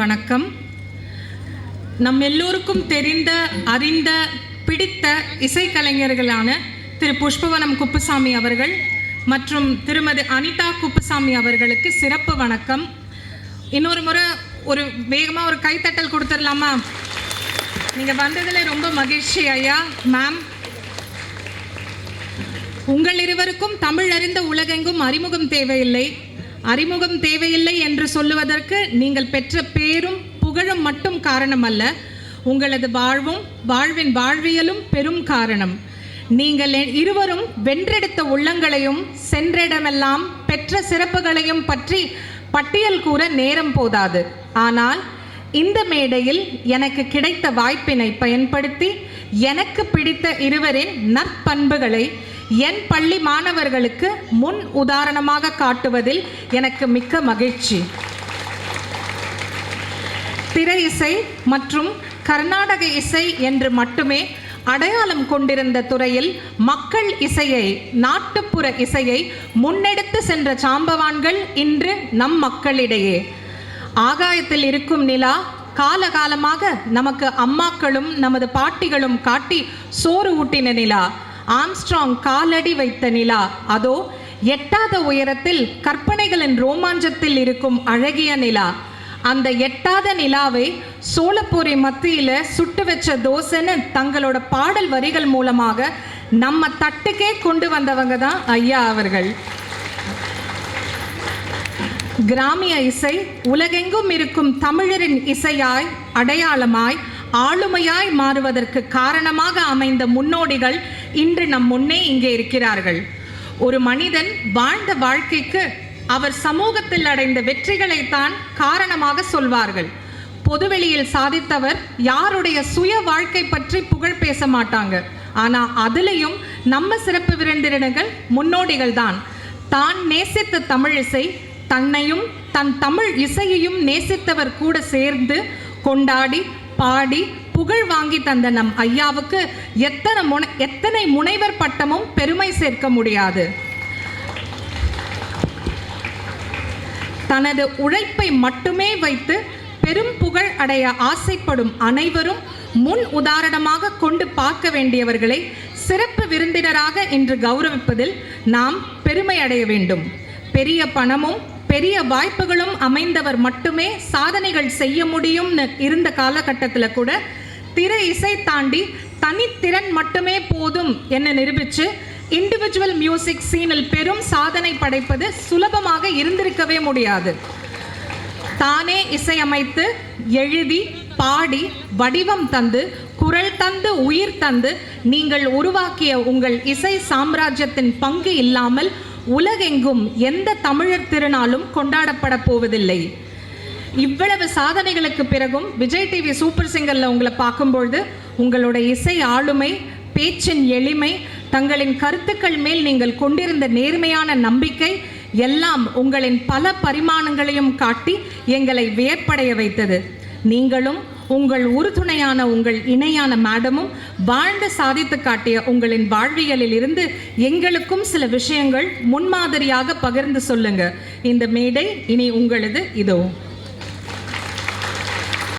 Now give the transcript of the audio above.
வணக்கம். நம் எல்லோருக்கும் தெரிந்த அறிந்த பிடித்த இசைக்கலைஞர்களான திரு புஷ்பவனம் குப்புசாமி அவர்கள் மற்றும் திருமதி அனிதா குப்புசாமி அவர்களுக்கு சிறப்பு வணக்கம். இன்னொரு முறை ஒரு வேகமாக ஒரு கைத்தட்டல் கொடுத்துடலாமா? நீங்கள் வந்ததில் ரொம்ப மகிழ்ச்சி ஐயா. மேம், உங்கள் இருவருக்கும் தமிழ் அறிந்த உலகெங்கும் அறிமுகம் தேவையில்லை என்று சொல்லுவதற்கு நீங்கள் பெற்ற பேரும் புகழும் மட்டும் காரணம் அல்ல, உங்களது வாழ்வின் வாழ்வியலும் பெரும் காரணம். நீங்கள் இருவரும் வென்றெடுத்த உள்ளங்களையும் சென்றிடமெல்லாம் பெற்ற சிறப்புகளையும் பற்றி பட்டியல் கூற நேரம் போதாது. ஆனால் இந்த மேடையில் எனக்கு கிடைத்த வாய்ப்பினை பயன்படுத்தி எனக்கு பிடித்த இருவரின் நற்பண்புகளை என் பள்ளி மாணவர்களுக்கு முன் உதாரணமாக காட்டுவதில் எனக்கு மிக்க மகிழ்ச்சி. திரை இசை மற்றும் கர்நாடக இசை என்று மட்டுமே அடையாளம் கொண்டிருந்த துறையில் மக்கள் இசையை, நாட்டுப்புற இசையை முன்னெடுத்து சென்ற சாம்பவான்கள் இன்று நம் மக்களிடையே. ஆகாயத்தில் இருக்கும் நிலா காலகாலமாக நமக்கு அம்மாக்களும் நமது பாட்டிகளும் காட்டி சோறு ஊட்டின நிலா. ஆம்ஸ்ட்ராங் காலடி வைத்த நிலா, அதோ எட்டாத உயரத்தில் கற்பனைகளின் ரோமாஞ்சத்தில் இருக்கும் அழகிய நிலா. அந்த எட்டாத நிலாவை சோளப்பொரி மத்தியில சுட்டு வச்ச தோசைன்னு தங்களோட பாடல் வரிகள் மூலமாக நம்ம தட்டுக்கே கொண்டு வந்தவங்க தான் ஐயா அவர்கள். கிராமிய இசை உலகெங்கும் இருக்கும் தமிழரின் இசையாய், அடையாளமாய், ஆளுமையாய் மாறுவதற்கு காரணமாக அமைந்த முன்னோடிகள் இன்று நம் முன்னே இங்கே இருக்கிறார்கள். ஒரு மனிதன் வாழ்ந்த வாழ்க்கைக்கு அவர் சமூகத்தில் அடைந்த வெற்றிகளைத்தான் காரணமாக சொல்வார்கள். பொதுவெளியில் சாதித்தவர் யாருடைய சுய வாழ்க்கை பற்றி புகழ் பேச மாட்டாங்க. ஆனால் அதுலேயும் நம்ம சிறப்பு விருந்தினர்கள் முன்னோடிகள் தான். தான் நேசித்த தமிழ் இசை, தன்னையும் தன் தமிழ் இசையையும் நேசித்தவர் கூட சேர்ந்து கொண்டாடி பாடி புகழ் வாங்கி தந்த நம் ஐயாவுக்கு எத்தனை முனைவர் பட்டமும் பெருமை சேர்க்க முடியாது. தனது உழைப்பை மட்டுமே வைத்து பெரும் புகழ் அடைய ஆசைப்படும் அனைவரும் முன் உதாரணமாக கொண்டு பார்க்க வேண்டியவர்களை சிறப்பு விருந்தினராக இன்று கௌரவிப்பதில் நாம் பெருமை அடைய வேண்டும். பெரிய பணமும் பெரிய வாய்ப்புகளும் அமைந்தவர் மட்டுமே சாதனைகள் செய்ய முடியும்னு இருந்த காலகட்டத்தில் கூட திரை இசை தாண்டி தனித்திறன் மட்டுமே போதும் என நிரூபித்து இண்டிவிஜுவல் மியூசிக் சீனில் பெரும் சாதனை படைப்பது சுலபமாக இருந்திருக்கவே முடியாது. தானே இசையமைத்து எழுதி பாடி வடிவம் தந்து குரல் தந்து உயிர் தந்து நீங்கள் உருவாக்கிய உங்கள் இசை சாம்ராஜ்யத்தின் பங்கு இல்லாமல் உலகெங்கும் எந்த தமிழர் திருநாளும் கொண்டாடப்பட போவதில்லை. இவ்வளவு சாதனைகளுக்கு பிறகும் விஜய் டிவி சூப்பர் சிங்கரில் உங்களை பார்க்கும்பொழுது உங்களோட இசை ஆளுமை, பேச்சின் எளிமை, தங்களின் கருத்துக்கள் மேல் நீங்கள் கொண்டிருந்த நேர்மையான நம்பிக்கை எல்லாம் உங்களின் பல பரிமாணங்களையும் காட்டி எங்களை வியப்படைய வைத்தது. நீங்களும் உங்கள் உறுதுணையான உங்கள் இணையான மேடமும் வாழ்ந்து சாதித்து காட்டிய உங்களின் வாழ்வியலில் இருந்து எங்களுக்கும் சில விஷயங்கள் முன்மாதிரியாக பகிர்ந்து சொல்லுங்க. இந்த மேடை இனி உங்களது. இதோ.